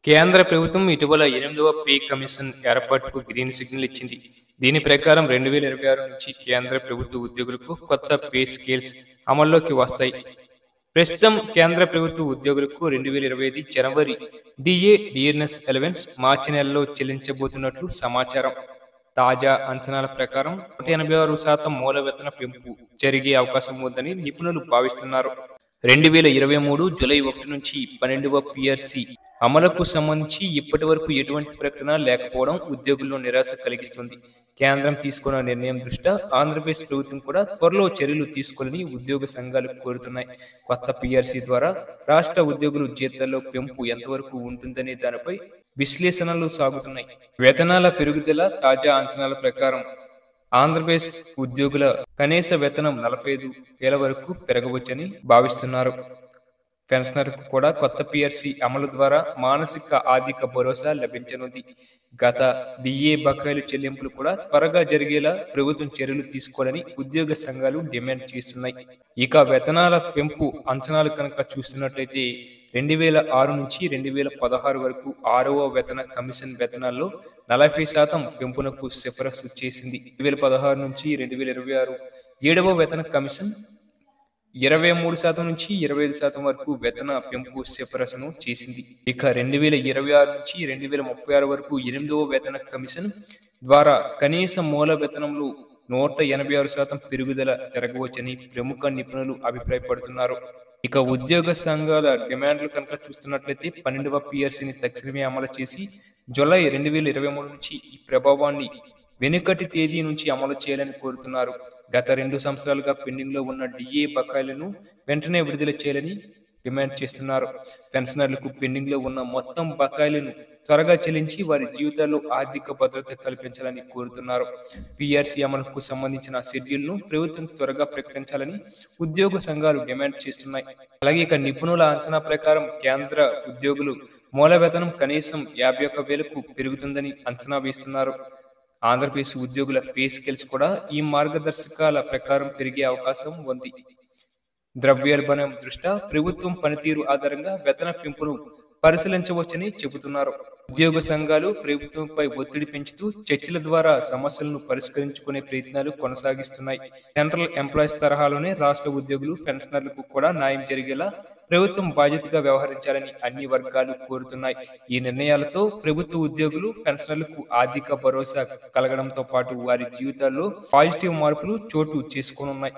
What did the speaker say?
కేంద్ర ప్రభుత్వం ఇటీవల 8వ పే కమిషన్ ఏర్పాటుకు గ్రీన్ సిగ్నల్ ఇచ్చింది. దీని ప్రకారం 2026 నుంచి కేంద్ర ప్రభుత్వ ఉద్యోగులకు కొత్త పే స్కేల్స్ అమల్లోకి వస్తాయి. ప్రస్తుతం కేంద్ర ప్రభుత్వ ఉద్యోగులకు 2025 జనవరి డిఏ డియర్నెస్ అలవెన్స్ మార్చి నెలలో చెల్లించబోతున్నట్లు సమాచారం. తాజా అంచనాల ప్రకారం 186% మూల వేతన పెంపు జరిగే అవకాశం ఉందని నిపుణులు భావిస్తున్నారు. 2023 జూలై 1 నుంచి 12వ పిఆర్సి అమలుకు సంబంధించి ఇప్పటి వరకు ఎటువంటి ప్రకటన లేకపోవడం ఉద్యోగుల్లో నిరాశ కలిగిస్తుంది. కేంద్రం తీసుకున్న నిర్ణయం దృష్ట్యా ఆంధ్రప్రదేశ్ ప్రభుత్వం కూడా త్వరలో చర్యలు తీసుకోవాలని ఉద్యోగ సంఘాలు కోరుతున్నాయి. కొత్త పిఆర్సి ద్వారా రాష్ట్ర ఉద్యోగుల జీతాల్లో పెంపు ఎంతవరకు ఉంటుందనే దానిపై విశ్లేషణలు సాగుతున్నాయి. వేతనాల పెరుగుదల తాజా అంచనాల ప్రకారం ఆంధ్రప్రదేశ్ ఉద్యోగుల కనీస వేతనం 45,000 వరకు పెరగవచ్చని భావిస్తున్నారు. పెన్షనర్కు కూడా కొత్త పిఆర్సి అమలు ద్వారా మానసిక ఆర్థిక భరోసా లభించనుంది. గత డిఏ బకాయిలు చెల్లింపులు కూడా త్వరగా జరిగేలా ప్రభుత్వం చర్యలు తీసుకోవాలని ఉద్యోగ సంఘాలు డిమాండ్ చేస్తున్నాయి. ఇక వేతనాల పెంపు అంచనాలు కనుక చూస్తున్నట్లయితే 2006 నుంచి 2016 వరకు 6వ వేతన కమిషన్ వేతనాల్లో 40% పెంపునకు సిఫారసు చేసింది. 2016 నుంచి 2026 7వ వేతన కమిషన్ 23% నుంచి 25% వరకు వేతన పెంపు సిఫారసును చేసింది. ఇక 2026 నుంచి 2036 వరకు 8వ వేతన కమిషన్ ద్వారా కనీస మూల వేతనంలో 186% పెరుగుదల జరగవచ్చని ప్రముఖ నిపుణులు అభిప్రాయపడుతున్నారు. ఇక ఉద్యోగ సంఘాల డిమాండ్లు కనుక చూస్తున్నట్లయితే 12వ పిఆర్సిని తక్షణమే అమలు చేసి జూలై 2023 నుంచి ఈ ప్రభావాన్ని వెనుకటి తేదీ నుంచి అమలు చేయాలని కోరుతున్నారు. గత 2 సంవత్సరాలుగా పెండింగ్ లో ఉన్న డిఏ బకాయిలను వెంటనే విడుదల చేయాలని డిమాండ్ చేస్తున్నారు. పెన్షనర్లకు పెండింగ్ లో ఉన్న మొత్తం బకాయిలను త్వరగా చెల్లించి వారి జీవితాల్లో ఆర్థిక భద్రత కల్పించాలని కోరుతున్నారు. పిఆర్సి అమలుకు సంబంధించిన షెడ్యూల్ ను ప్రభుత్వం త్వరగా ప్రకటించాలని ఉద్యోగ సంఘాలు డిమాండ్ చేస్తున్నాయి. అలాగే ఇక నిపుణుల అంచనా ప్రకారం కేంద్ర ఉద్యోగులు మూల వేతనం కనీసం 51,000కు పెరుగుతుందని అంచనా వేస్తున్నారు. ఆంధ్రప్రదేశ్ ఉద్యోగుల పే స్కేల్స్ కూడా ఈ మార్గదర్శకాల ప్రకారం పెరిగే అవకాశం ఉంది. ద్రవ్యోల్బణం దృష్ట్యా ప్రభుత్వం పనితీరు ఆధారంగా వేతన పెంపును పరిశీలించవచ్చని చెబుతున్నారు. ఉద్యోగ సంఘాలు ప్రభుత్వంపై ఒత్తిడి పెంచుతూ చర్చల ద్వారా సమస్యలను పరిష్కరించుకునే ప్రయత్నాలు కొనసాగిస్తున్నాయి. సెంట్రల్ ఎంప్లాయీస్ తరహాలోనే రాష్ట్ర ఉద్యోగులు పెన్షనర్లకు కూడా న్యాయం జరిగేలా ప్రభుత్వం బాధ్యతగా వ్యవహరించాలని అన్ని వర్గాలు కోరుతున్నాయి. ఈ నిర్ణయాలతో ప్రభుత్వ ఉద్యోగులు పెన్షనర్లకు ఆర్థిక భరోసా కలగడంతో పాటు వారి జీవితాల్లో పాజిటివ్ మార్పులు చోటు చేసుకోనున్నాయి.